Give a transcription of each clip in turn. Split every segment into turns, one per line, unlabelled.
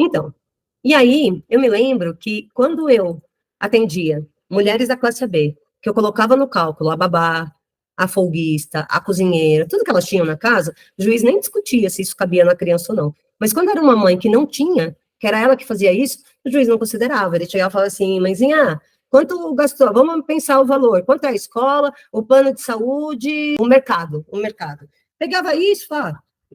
Então, e aí eu me lembro que quando eu atendia mulheres da classe AB, que eu colocava no cálculo a babá, a folguista, a cozinheira, tudo que elas tinham na casa, o juiz nem discutia se isso cabia na criança ou não. Mas quando era uma mãe que não tinha, que era ela que fazia isso, o juiz não considerava. Ele chegava e falava assim, mãezinha, quanto gastou? Vamos pensar o valor. Quanto é a escola, o plano de saúde, o mercado, o mercado. Pegava isso,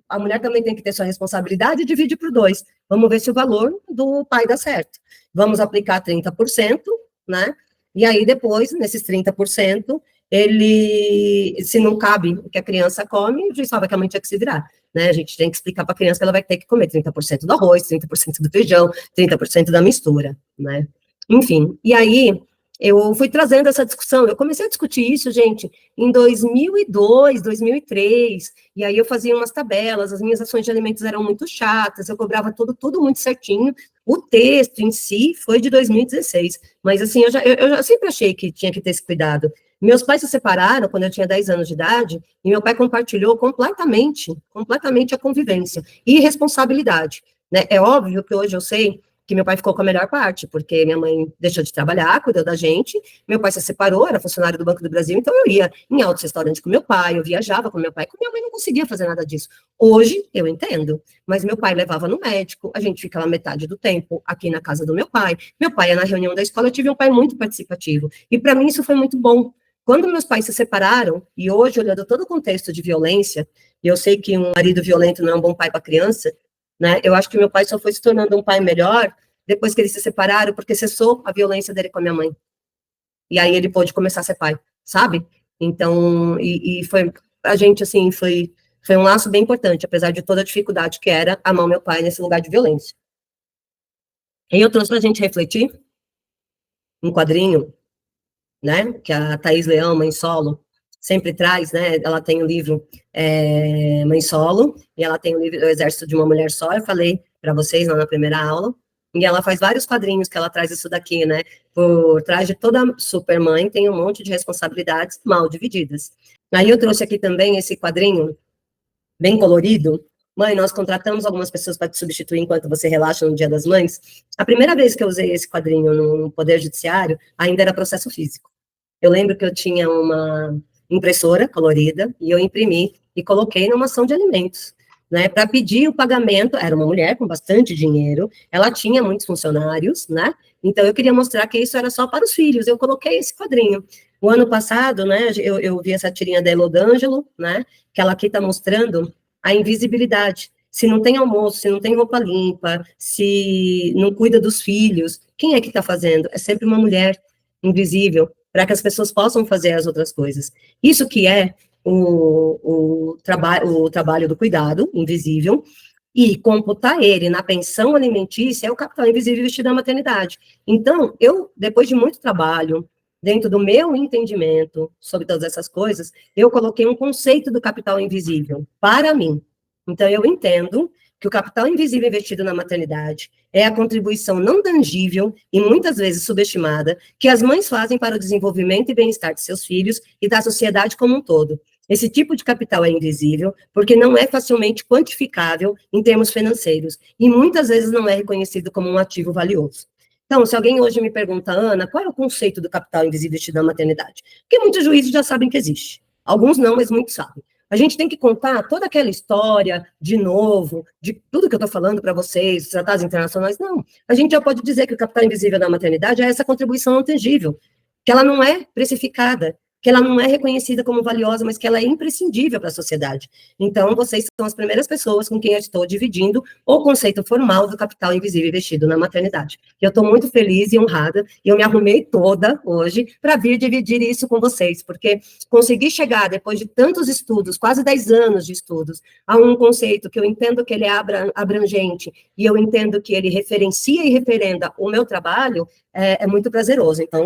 a mulher também tem que ter sua responsabilidade e divide por dois. Vamos ver se o valor do pai dá certo. Vamos aplicar 30%, né? E aí, depois, nesses 30%, ele, se não cabe o que a criança come, o juiz fala que a mãe tinha que se virar. Né? A gente tem que explicar para a criança que ela vai ter que comer 30% do arroz, 30% do feijão, 30% da mistura, né? Enfim, e aí eu fui trazendo essa discussão, eu comecei a discutir isso, gente, em 2002, 2003, e aí eu fazia umas tabelas, as minhas ações de alimentos eram muito chatas, eu cobrava tudo muito certinho, o texto em si foi de 2016, mas assim, eu já sempre achei que tinha que ter esse cuidado. Meus pais se separaram quando eu tinha 10 anos de idade, e meu pai compartilhou completamente a convivência e responsabilidade, né? É óbvio que hoje eu sei que meu pai ficou com a melhor parte, porque minha mãe deixou de trabalhar, cuidou da gente, meu pai se separou, era funcionário do Banco do Brasil, então eu ia em altos restaurantes com meu pai, eu viajava com meu pai, com minha mãe não conseguia fazer nada disso. Hoje, eu entendo, mas meu pai levava no médico, a gente ficava metade do tempo aqui na casa do meu pai ia na reunião da escola, eu tive um pai muito participativo, e para mim isso foi muito bom. Quando meus pais se separaram, e hoje, olhando todo o contexto de violência, e eu sei que um marido violento não é um bom pai para criança, né? Eu acho que meu pai só foi se tornando um pai melhor depois que eles se separaram, porque cessou a violência dele com a minha mãe. E aí ele pôde começar a ser pai, sabe? Então, e foi, a gente, assim, foi um laço bem importante, apesar de toda a dificuldade que era amar meu pai nesse lugar de violência. E eu trouxe para a gente refletir um quadrinho, né, que a Thaís Leão, Mãe Solo, sempre traz, né, ela tem o livro Mãe Solo, e ela tem o livro O Exército de uma Mulher Só, eu falei para vocês lá na primeira aula, e ela faz vários quadrinhos que ela traz isso daqui, né, por trás de toda supermãe tem um monte de responsabilidades mal divididas. Aí eu trouxe aqui também esse quadrinho, bem colorido. Mãe, nós contratamos algumas pessoas para te substituir enquanto você relaxa no Dia das Mães. A primeira vez que eu usei esse quadrinho no Poder Judiciário, ainda era processo físico. Eu lembro que eu tinha uma impressora colorida e eu imprimi e coloquei numa ação de alimentos, né, para pedir o pagamento. Era uma mulher com bastante dinheiro, ela tinha muitos funcionários, né, então eu queria mostrar que isso era só para os filhos, eu coloquei esse quadrinho. O ano passado, né, eu vi essa tirinha da Elodângelo, né, que ela aqui está mostrando a invisibilidade. Se não tem almoço, se não tem roupa limpa, se não cuida dos filhos, quem é que está fazendo? É sempre uma mulher invisível, para que as pessoas possam fazer as outras coisas. Isso que é o trabalho do cuidado invisível, e computar ele na pensão alimentícia é o capital invisível vestido na maternidade. Então, eu, depois de muito trabalho, dentro do meu entendimento sobre todas essas coisas, eu coloquei um conceito do capital invisível para mim. Então, eu entendo que o capital invisível investido na maternidade é a contribuição não tangível e muitas vezes subestimada que as mães fazem para o desenvolvimento e bem-estar de seus filhos e da sociedade como um todo. Esse tipo de capital é invisível porque não é facilmente quantificável em termos financeiros e muitas vezes não é reconhecido como um ativo valioso. Então, se alguém hoje me pergunta, Ana, qual é o conceito do capital invisível investido na maternidade? Porque muitos juízes já sabem que existe. Alguns não, mas muitos sabem. A gente tem que contar toda aquela história de novo, de tudo que eu estou falando para vocês, os tratados internacionais. Não, a gente já pode dizer que o capital invisível da maternidade é essa contribuição não tangível, que ela não é precificada, que ela não é reconhecida como valiosa, mas que ela é imprescindível para a sociedade. Então, vocês são as primeiras pessoas com quem eu estou dividindo o conceito formal do capital invisível investido na maternidade. Eu estou muito feliz e honrada, e eu me arrumei toda hoje para vir dividir isso com vocês, porque consegui chegar, depois de tantos estudos, quase 10 anos de estudos, a um conceito que eu entendo que ele é abrangente, e eu entendo que ele referencia e referenda o meu trabalho, é muito prazeroso. Então,